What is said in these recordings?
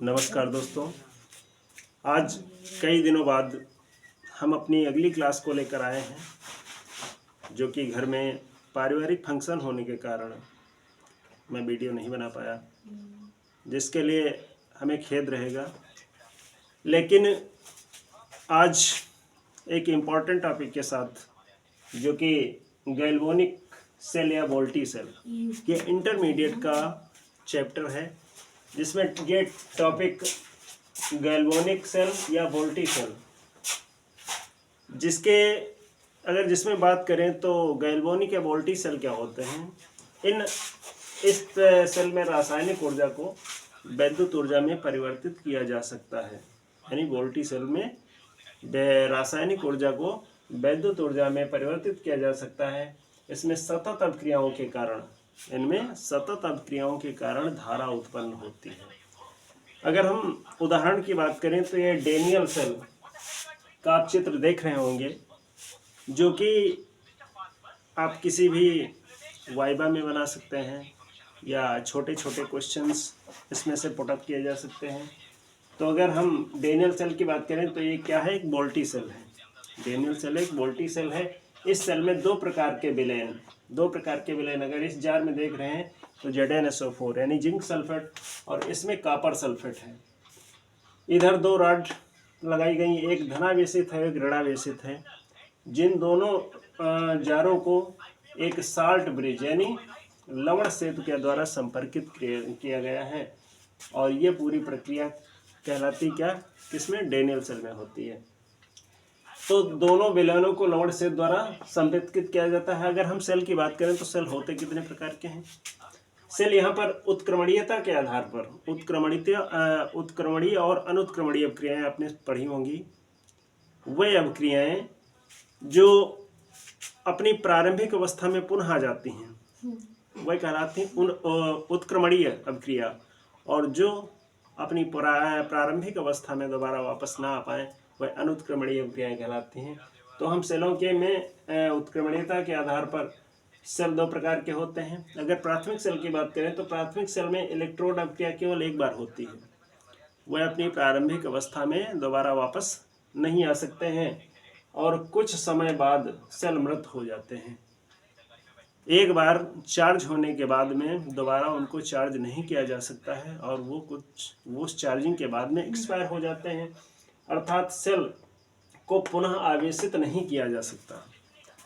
नमस्कार दोस्तों, आज कई दिनों बाद हम अपनी अगली क्लास को लेकर आए हैं, जो कि घर में पारिवारिक फंक्शन होने के कारण मैं वीडियो नहीं बना पाया, जिसके लिए हमें खेद रहेगा। लेकिन आज एक इम्पॉर्टेंट टॉपिक के साथ, जो कि गैल्वेनिक सेल या वोल्टी सेल ये इंटरमीडिएट का चैप्टर है, जिसमें ये टॉपिक गैल्वेनिक सेल या वोल्टी सेल जिसमें बात करें तो गैल्वेनिक या वोल्टी सेल क्या होते हैं। इस सेल में रासायनिक ऊर्जा को वैद्युत ऊर्जा में परिवर्तित किया जा सकता है। यानी वोल्टी सेल में रासायनिक ऊर्जा को वैद्युत ऊर्जा में परिवर्तित किया जा सकता है। इसमें सतत अभिक्रियाओं के कारण धारा उत्पन्न होती है। अगर हम उदाहरण की बात करें तो ये डेनियल सेल का आप चित्र देख रहे होंगे, जो कि आप किसी भी वाइवा में बना सकते हैं या छोटे छोटे क्वेश्चंस इसमें से पुट अप किए जा सकते हैं। तो अगर हम डेनियल सेल की बात करें तो ये क्या है, एक वोल्टी सेल है। डेनियल सेल एक वोल्टी सेल है। इस सेल में दो प्रकार के विलयन अगर इस जार में देख रहे हैं तो ZnSO4 यानी जिंक सल्फेट, और इसमें कॉपर सल्फेट है। इधर दो रॉड लगाई गई, एक धनावेशित है, एक ऋणावेशित है। जिन दोनों जारों को एक साल्ट ब्रिज यानी लवण सेतु के द्वारा संपर्कित किया गया है, और ये पूरी प्रक्रिया कहलाती किसमें, डेनियल सेल में होती है। तो दोनों विलयनों को लवण सेतु द्वारा संपर्कित किया जाता है। अगर हम सेल की बात करें तो सेल होते कितने प्रकार के हैं। सेल यहाँ पर उत्क्रमणीयता के आधार पर उत्क्रमणीय और अनुत्क्रमणीय अभिक्रियाएं आपने पढ़ी होंगी। वे अभिक्रियाएं जो अपनी प्रारंभिक अवस्था में पुनः आ जाती हैं वह कहलाती हैं उत्क्रमणीय अभिक्रिया, और जो अपनी प्रारंभिक अवस्था में दोबारा वापस ना आ पाए वह अनुत्क्रमणीय अभिक्रियाएं कहलाती हैं। तो हम सेलों के में उत्क्रमणीयता के आधार पर सेल दो प्रकार के होते हैं। अगर प्राथमिक सेल की बात करें तो प्राथमिक सेल में इलेक्ट्रोड अभिक्रिया केवल एक बार होती है। वह अपनी प्रारंभिक अवस्था में दोबारा वापस नहीं आ सकते हैं और कुछ समय बाद सेल मृत हो जाते हैं। एक बार चार्ज होने के बाद में दोबारा उनको चार्ज नहीं किया जा सकता है, और वो उस चार्जिंग के बाद में एक्सपायर हो जाते हैं। अर्थात सेल को पुनः आवेशित नहीं किया जा सकता।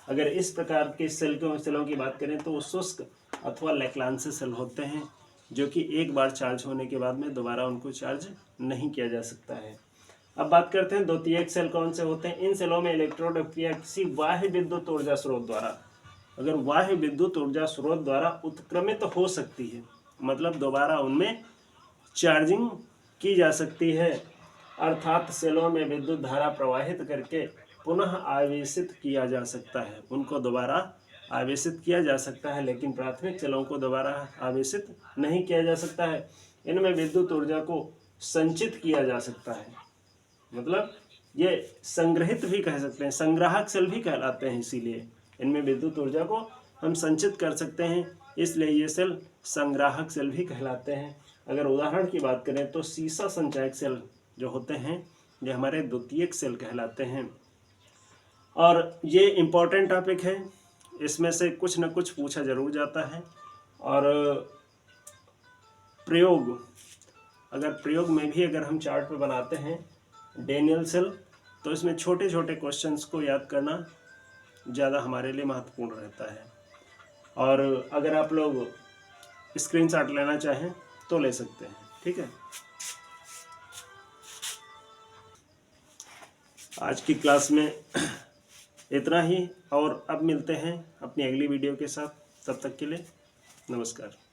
अगर इस प्रकार के सेलों की बात करें तो वो शुष्क अथवा लैक्लांसी सेल होते हैं, जो कि एक बार चार्ज होने के बाद में दोबारा उनको चार्ज नहीं किया जा सकता है। अब बात करते हैं द्वितीयक सेल कौन से होते हैं। इन सेलों में इलेक्ट्रोड अभिक्रिया किसी बाह्य विद्युत ऊर्जा स्रोत द्वारा, अगर बाह्य विद्युत ऊर्जा स्रोत द्वारा उत्क्रमित हो सकती है, मतलब दोबारा उनमें चार्जिंग की जा सकती है। अर्थात सेलों में विद्युत धारा प्रवाहित करके पुनः आवेशित किया जा सकता है, उनको दोबारा आवेशित किया जा सकता है। लेकिन प्राथमिक सेलों को दोबारा आवेशित नहीं किया जा सकता है। इनमें विद्युत ऊर्जा को संचित किया जा सकता है, मतलब ये संग्रहित भी कह सकते हैं, संग्राहक सेल भी कहलाते हैं। इसीलिए इनमें विद्युत ऊर्जा को हम संचित कर सकते हैं, इसलिए ये सेल संग्राहक सेल भी कहलाते हैं। अगर उदाहरण की बात करें तो सीसा संचायक सेल जो होते हैं ये हमारे द्वितीयक सेल कहलाते हैं। और ये इम्पोर्टेंट टॉपिक है, इसमें से कुछ न कुछ पूछा जरूर जाता है। और प्रयोग में भी अगर हम चार्ट पे बनाते हैं डेनियल सेल, तो इसमें छोटे छोटे क्वेश्चंस को याद करना ज़्यादा हमारे लिए महत्वपूर्ण रहता है। और अगर आप लोग स्क्रीनशॉट लेना चाहें तो ले सकते हैं, ठीक है। आज की क्लास में इतना ही, और अब मिलते हैं अपनी अगली वीडियो के साथ। तब तक के लिए नमस्कार।